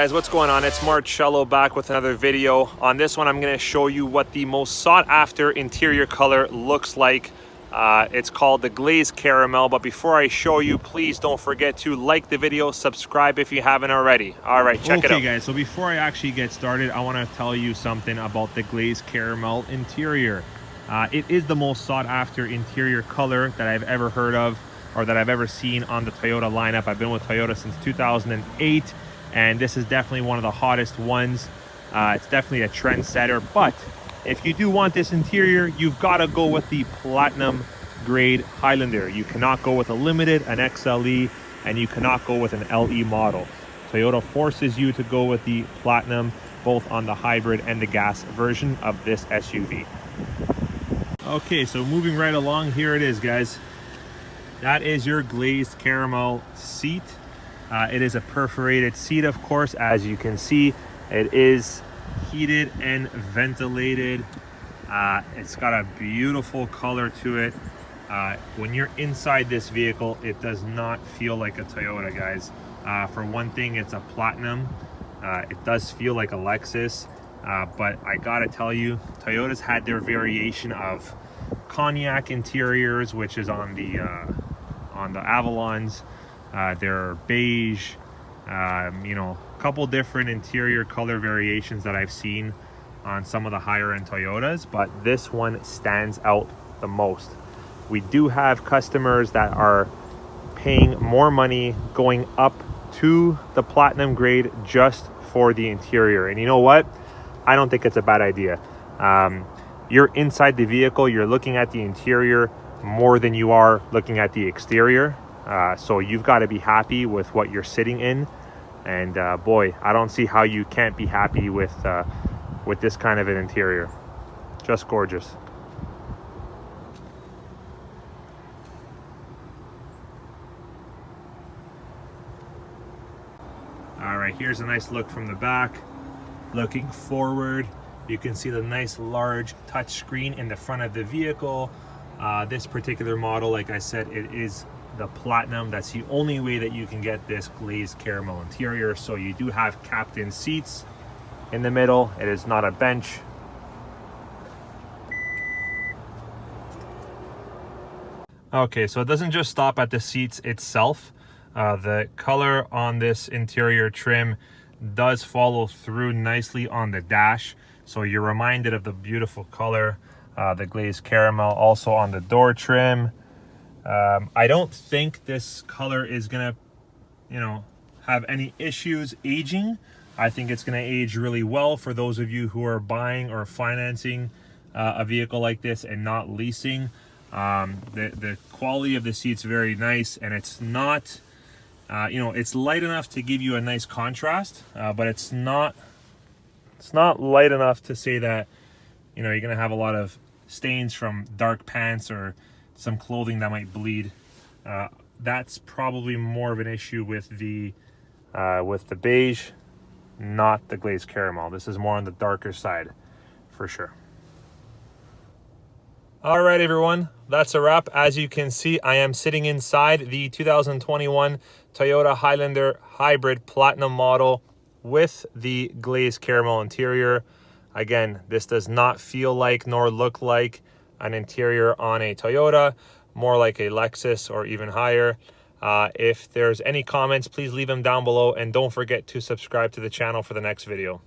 Guys, what's going on? It's Marcello back with another video. On this one, I'm going to show you what the most sought after interior color looks like. It's called the Glazed Caramel, but before I show you, please don't forget to like the video, subscribe if you haven't already. All right, check it out. Okay guys, so before I actually get started, I want to tell you something about the Glazed Caramel interior. It is the most sought after interior color that I've ever heard of or that I've ever seen on the Toyota lineup. I've been with Toyota since 2008. And this is definitely one of the hottest ones. It's definitely a trendsetter, but if you do want this interior, you've got to go with the platinum grade Highlander. You cannot go with a limited, an XLE, and you cannot go with an LE model. Toyota forces you to go with the platinum, both on the hybrid and the gas version of this SUV. Okay, so moving right along, here it is, guys. That is your Glazed Caramel seat. It is a perforated seat, of course. As you can see, it is heated and ventilated. It's got a beautiful color to it. When you're inside this vehicle, it does not feel like a Toyota, guys. For one thing, it's a platinum. It does feel like a Lexus, but I gotta tell you, Toyota's had their variation of cognac interiors, which is on the Avalons. There are beige, you know, a couple different interior color variations that I've seen on some of the higher end Toyotas, but this one stands out the most. We do have customers that are paying more money going up to the platinum grade just for the interior. And you know what? I don't think it's a bad idea. You're inside the vehicle, you're looking at the interior more than you are looking at the exterior. So you've got to be happy with what you're sitting in, and boy, I don't see how you can't be happy with this kind of an interior. Just gorgeous. All right, here's a nice look from the back. Looking forward, you can see the nice large touch screen in the front of the vehicle. This particular model, like I said, it is the platinum. That's the only way that you can get this Glazed Caramel interior. So you do have captain seats in the middle. It is not a bench. Okay, so it doesn't just stop at the seats itself. The color on this interior trim does follow through nicely on the dash, so you're reminded of the beautiful color, the Glazed Caramel. Also on the door trim, I don't think this color is gonna, you know, have any issues aging. I think it's gonna age really well for those of you who are buying or financing a vehicle like this and not leasing. The quality of the seat's very nice, and it's not, you know, it's light enough to give you a nice contrast, but it's not light enough to say that, you know, you're gonna have a lot of stains from dark pants or some clothing that might bleed. That's probably more of an issue with the beige, not the Glazed Caramel. This is more on the darker side for sure. All right, everyone, that's a wrap. As you can see, I am sitting inside the 2021 Toyota Highlander Hybrid Platinum model with the Glazed Caramel interior. Again, this does not feel like nor look like an interior on a Toyota, more like a Lexus or even higher. If there's any comments, please leave them down below, and don't forget to subscribe to the channel for the next video.